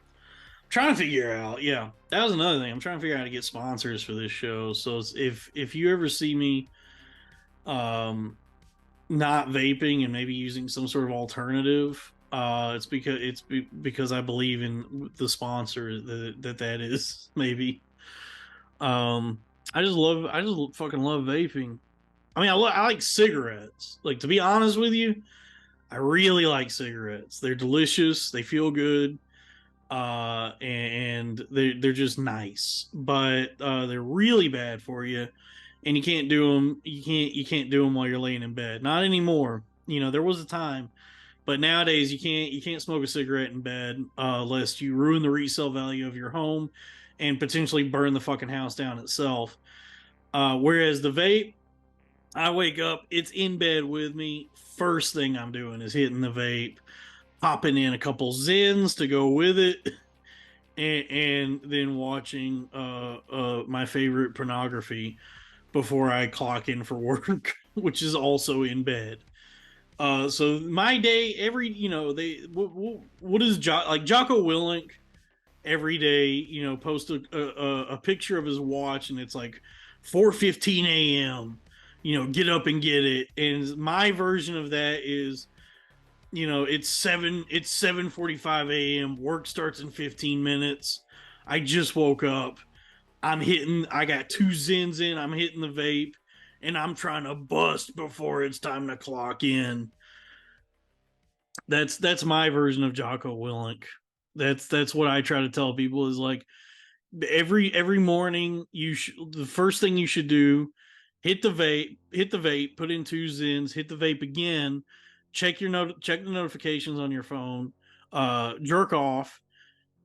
to figure out. Yeah, that was another thing. I'm trying to figure out how to get sponsors for this show. So if you ever see me, um, not vaping and maybe using some sort of alternative, it's because I believe in the sponsor that is maybe. I just fucking love vaping. I mean, I like cigarettes. Like, to be honest with you, I really like cigarettes. They're delicious. They feel good. And they're just nice, but they're really bad for you, and you can't do them. You can't do them while you're laying in bed. Not anymore. There was a time, but nowadays you can't smoke a cigarette in bed, lest you ruin the resale value of your home and potentially burn the fucking house down itself. Whereas the vape, I wake up, it's in bed with me. First thing I'm doing is hitting the vape, popping in a couple Zins to go with it, and then watching my favorite pornography before I clock in for work, which is also in bed. So my day, every what is like Jocko Willink every day, post a picture of his watch, and it's like 4:15 a.m. Get up and get it. And my version of that is, it's 7:45 a.m. Work starts in 15 minutes. I just woke up. I got 2 Zins in. I'm hitting the vape, and I'm trying to bust before it's time to clock in. That's my version of Jocko Willink. That's what I try to tell people is like, every morning the first thing you should do, hit the vape, put in 2 Zins, hit the vape again, check the notifications on your phone, jerk off,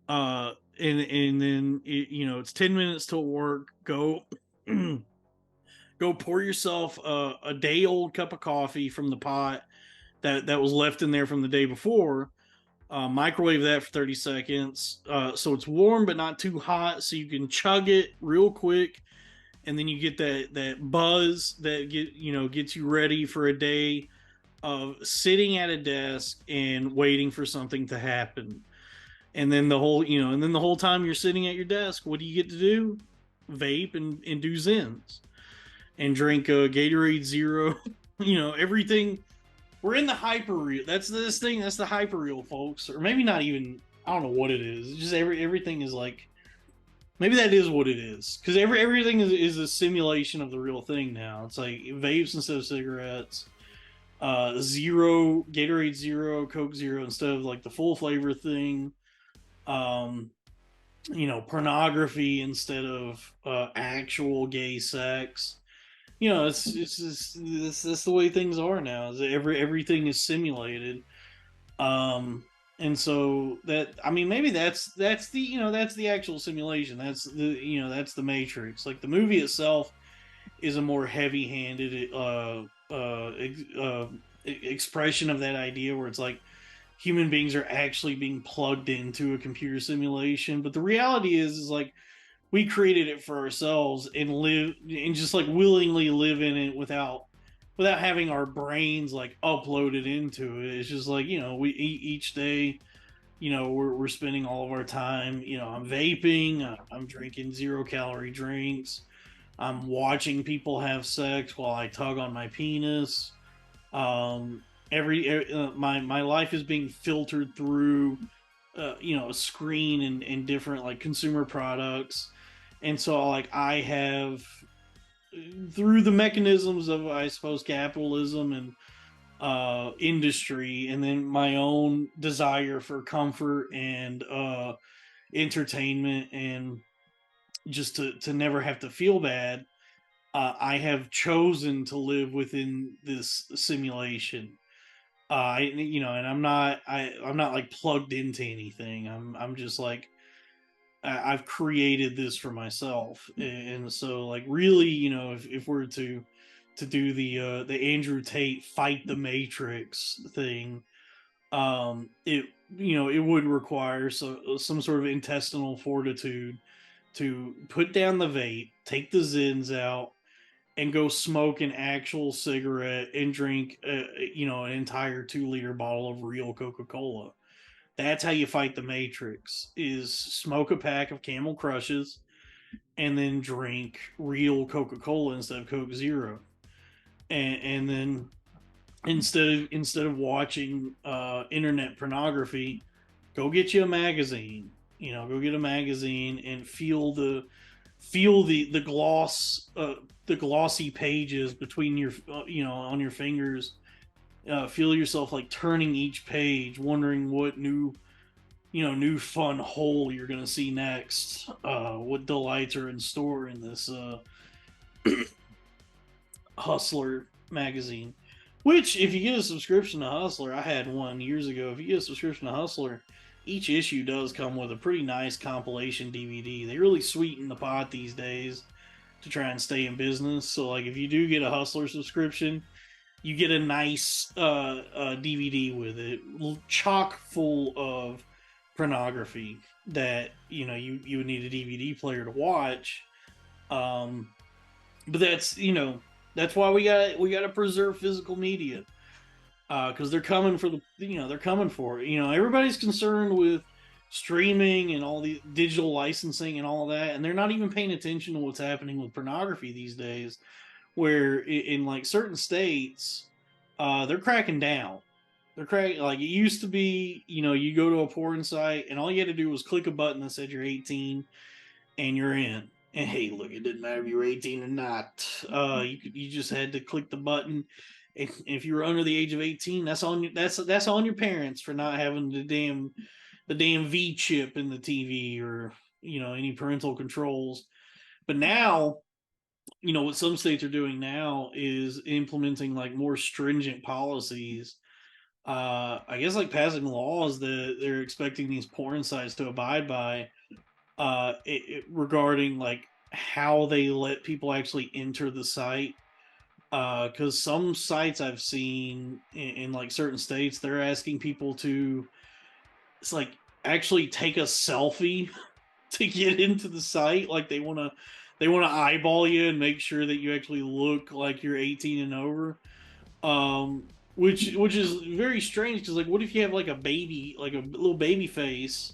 and then it's 10 minutes till work. Go go pour yourself a day old cup of coffee from the pot that was left in there from the day before. Microwave that for 30 seconds, so it's warm but not too hot, so you can chug it real quick, and then you get that buzz that gets you ready for a day of sitting at a desk and waiting for something to happen. And then the whole time you're sitting at your desk, what do you get to do? Vape and do Zins and drink Gatorade Zero. Everything. We're in the hyper real. That's this thing. That's the hyper real, folks. Or maybe not even. I don't know what it is. It's just everything is like. Maybe that is what it is, because everything is a simulation of the real thing now. It's like vapes instead of cigarettes, Zero, Gatorade Zero, Coke Zero instead of like the full flavor thing. Pornography instead of actual gay sex. It's the way things are now. Is everything is simulated. And so maybe that's the actual simulation. That's the Matrix. Like, the movie itself is a more heavy-handed expression of that idea, where it's like human beings are actually being plugged into a computer simulation. But the reality is like we created it for ourselves and live and just like willingly live in it without having our brains like uploaded into it. It's just like, you know, we each day, you know, we're spending all of our time, you know, I'm vaping, I'm drinking 0-calorie drinks, I'm watching people have sex while I tug on my penis. My life is being filtered through you know, a screen and different like consumer products. And so like I have, through the mechanisms of, I suppose, capitalism and industry, and then my own desire for comfort and entertainment, and just to never have to feel bad, I have chosen to live within this simulation. You know, and I'm not like plugged into anything. I'm just like, I've created this for myself. And so like really, you know, if we're to do the Andrew Tate fight the Matrix thing, it, you know, it would require some sort of intestinal fortitude to put down the vape, take the Zins out, and go smoke an actual cigarette and drink, you know, an entire 2-liter bottle of real Coca-Cola. That's how you fight the Matrix: is smoke a pack of Camel Crushes and then drink real Coca-Cola instead of Coke Zero. And then instead of watching internet pornography, go get you a magazine. You know, go get a magazine and feel the gloss, the glossy pages between your you know, on your fingers. Feel yourself like turning each page, wondering what new, you know, new fun hole you're gonna see next. What delights are in store in this Hustler magazine. Which, if you get a subscription to Hustler, I had one years ago. If you get a subscription to Hustler, each issue does come with a pretty nice compilation DVD. They really sweeten the pot these days to try and stay in business. So, like, if you do get a Hustler subscription, you get a nice DVD with it, chock full of pornography that, you know, you would need a DVD player to watch. But that's, you know, that's why we got to preserve physical media, because they're coming for the, you know, they're coming for it. You know, everybody's concerned with streaming and all the digital licensing and all that, and they're not even paying attention to what's happening with pornography these days, where in like certain states, they're cracking down. They're cracking, like it used to be, you know, you go to a porn site and all you had to do was click a button that said you're 18 and you're in. And hey, look, it didn't matter if you were 18 or not. You just had to click the button. If you were under the age of 18, that's on your parents for not having the damn V chip in the TV, or, you know, any parental controls. But now, you know, what some states are doing now is implementing like more stringent policies. I guess like passing laws that they're expecting these porn sites to abide by, regarding like how they let people actually enter the site. Because some sites I've seen in like certain states, they're asking people to, it's like, actually take a selfie to get into the site. Like they want to eyeball you and make sure that you actually look like you're 18 and over. Which is very strange, because like, what if you have like a baby, like a little baby face,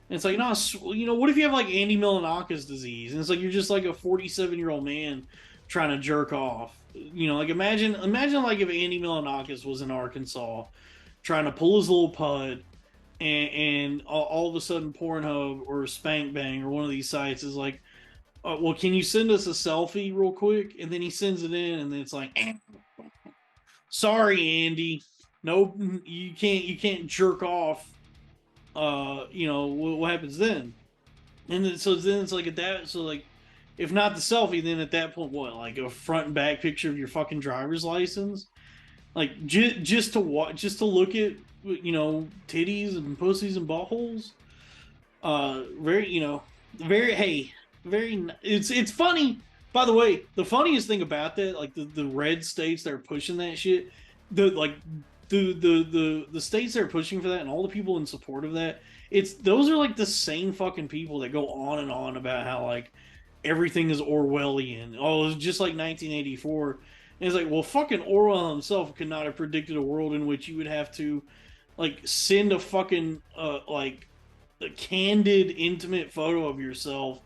and it's like, no, you know, what if you have like Andy Milonakis disease, and it's like you're just like a 47-year-old man trying to jerk off. You know, like imagine like if Andy Milonakis was in Arkansas trying to pull his little pud, and all of a sudden Pornhub or Spank Bang or one of these sites is like, well, can you send us a selfie real quick? And then he sends it in, and then it's like, sorry, Andy, no, you can't jerk off. You know, what happens then? And then, so then it's like at that, so like, if not the selfie, then at that point, what, like a front and back picture of your fucking driver's license? Like just to look at, you know, titties and pussies and buttholes. Very, you know, very, hey, very. It's funny, By the way, the funniest thing about that, like the red states that are pushing that shit, the states that are pushing for that and all the people in support of that, it's those are like the same fucking people that go on and on about how like everything is Orwellian. Oh, it's just like 1984. And it's like, well, fucking Orwell himself could not have predicted a world in which you would have to like send a fucking like a candid, intimate photo of yourself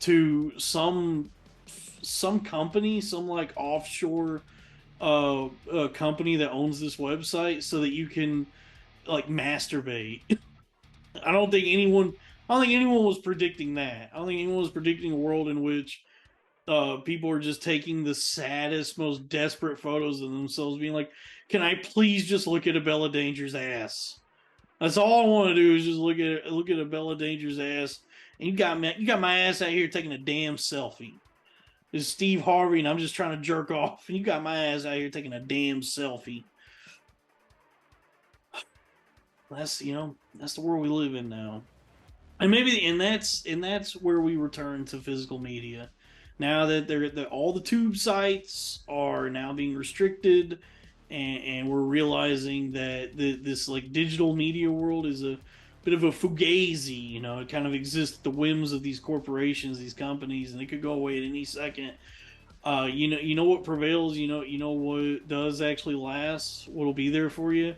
to some company, some like offshore company that owns this website, so that you can like masturbate. I don't think anyone was predicting that. I don't think anyone was predicting a world in which people are just taking the saddest, most desperate photos of themselves, being like, "Can I please just look at a Bella Danger's ass?" That's all I want to do is just look at a Bella Danger's ass. And you got my ass out here taking a damn selfie. This is Steve Harvey, and I'm just trying to jerk off, and you got my ass out here taking a damn selfie. That's that's the world we live in now. And that's where we return to physical media. Now that all the tube sites are now being restricted, and we're realizing that this like digital media world is a bit of a fugazi. It kind of exists at the whims of these corporations, these companies, and it could go away at any second. You know what prevails. You know what does actually last. What'll be there for you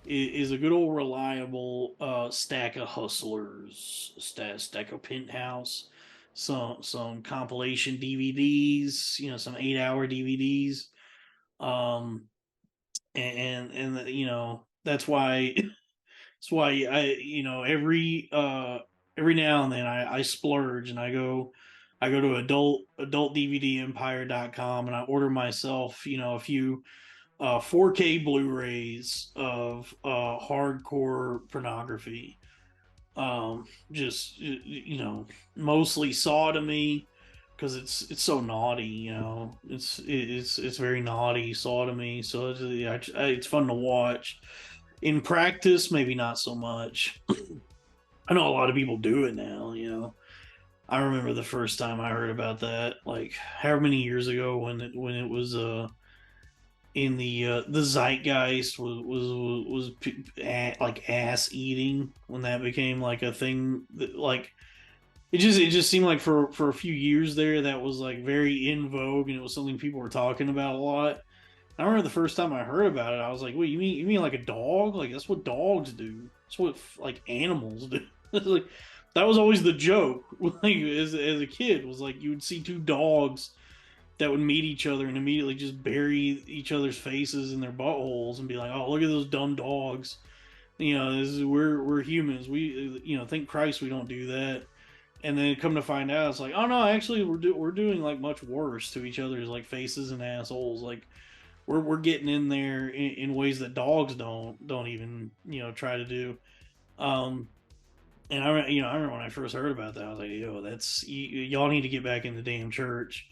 is a good old reliable stack of Hustlers, stack of Penthouse, some compilation DVDs, some 8-hour DVDs, and that's why I every now and then I splurge and I go to adultdvdempire.com and I order myself a few 4K Blu-rays of hardcore pornography. Just mostly sodomy, because it's so naughty. It's very naughty sodomy. So it's fun to watch. In practice, maybe not so much. I know a lot of people do it now. I remember the first time I heard about that, like however many years ago, when it was in the zeitgeist was like ass eating, when that became like a thing that, like, it just seemed like for a few years there that was like very in vogue, and it was something people were talking about a lot. I remember the first time I heard about it, I was like, "Wait, you mean like a dog? Like that's what dogs do? That's what like animals do?" Like that was always the joke. Like as a kid, was like you would see two dogs that would meet each other and immediately just bury each other's faces in their buttholes and be like, "Oh, look at those dumb dogs." We're humans. We thank Christ we don't do that. And then come to find out, it's like, oh no, actually we're doing like much worse to each other's like faces and assholes. Like we're getting in there in ways that dogs don't even try to do. And I remember when I first heard about that, I was like, yo, y'all need to get back in the damn church.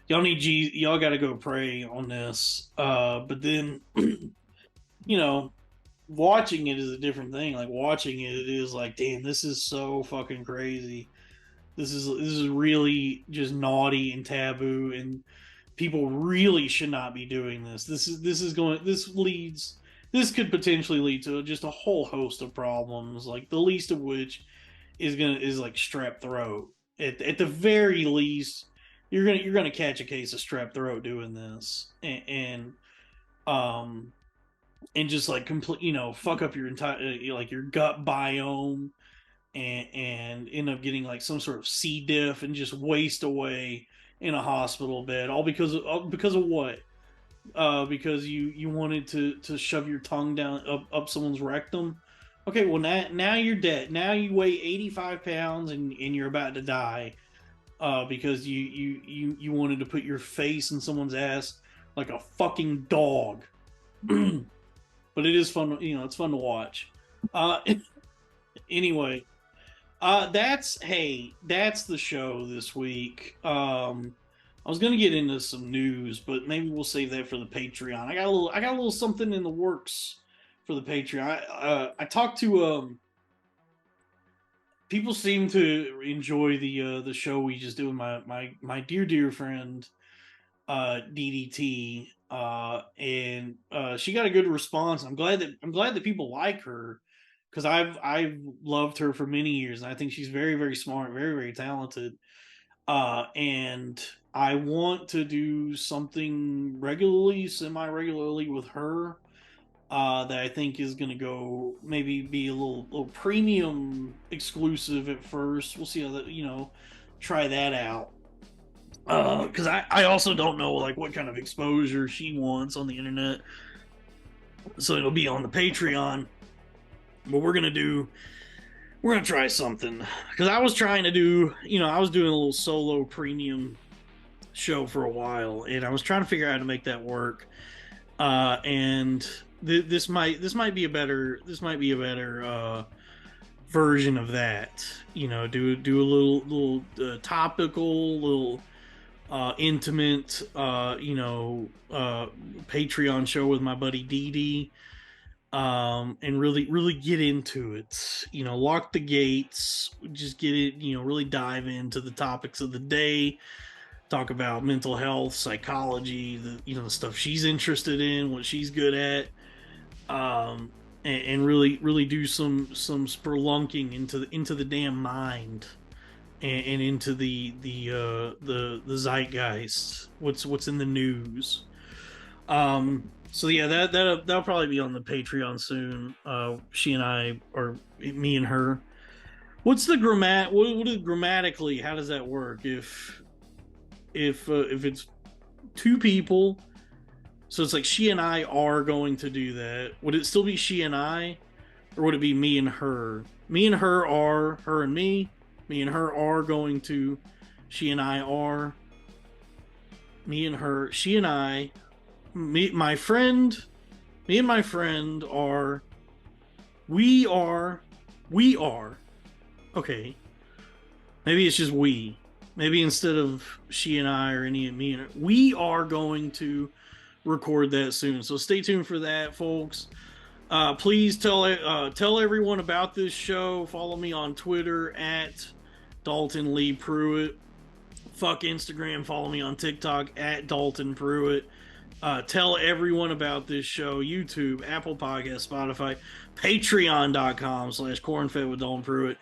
Y'all got to go pray on this. But then watching it is a different thing. Like watching it is like, damn, this is so fucking crazy. This is really just naughty and taboo, and people really should not be doing this. This could potentially lead to just a whole host of problems, like the least of which is like strep throat. At the very least, you're gonna catch a case of strep throat doing this, and just like complete fuck up your entire like your gut biome, and end up getting like some sort of C. diff and just waste away in a hospital bed, all because of what? Because you wanted to shove your tongue down up someone's rectum. Okay, well now you're dead. Now you weigh 85 pounds and you're about to die, because you wanted to put your face in someone's ass like a fucking dog. But it is fun, it's fun to watch. Anyway, that's the show this week. I was gonna get into some news, but maybe we'll save that for the Patreon. I got a little something in the works for the Patreon. I talked to people seem to enjoy the show we just did with my dear friend DDT, and she got a good response. I'm glad that people like her, because I've loved her for many years, and I think she's very, very smart, very, very talented. And I want to do something regularly, semi-regularly with her. That I think is going to go maybe be a little premium exclusive at first. We'll see how that, try that out. Because I also don't know like what kind of exposure she wants on the internet, so it'll be on the Patreon. But we're gonna try something, because I was trying to do, I was doing a little solo premium show for a while, and I was trying to figure out how to make that work. And this might be a better version of that. Do a little topical, little intimate, Patreon show with my buddy DD, and really get into it. Lock the gates, just get it. Really dive into the topics of the day. Talk about mental health, psychology, the stuff she's interested in, what she's good at, and really do some spelunking into the damn mind, and into the zeitgeist, what's in the news. So yeah, that'll probably be on the Patreon soon. She and I, or me and her. What's the what is grammatically? How does that work? If it's two people, so it's like she and I are going to do that. Would it still be she and I, or would it be me and her? Me and her are her and me. Me and her are going to. She and I are. Me and her. She and I. Me, my friend. Me and my friend are. We are. We are. Okay. Maybe it's just we. Maybe instead of she and I, or any of me and her, we are going to record that soon. So stay tuned for that, folks. Please tell everyone about this show. Follow me on Twitter at Dalton Lee Pruitt. Fuck Instagram. Follow me on TikTok at Dalton Pruitt. Tell everyone about this show. YouTube, Apple Podcast, Spotify, Patreon.com/cornfed with Dalton Pruitt.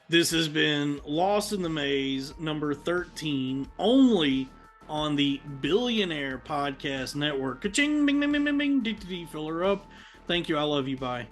This has been Lost in the Maze, number 13, only on the Billionaire Podcast Network. Ka-ching, bing, bing, bing, bing, bing, fill her up. Thank you. I love you. Bye.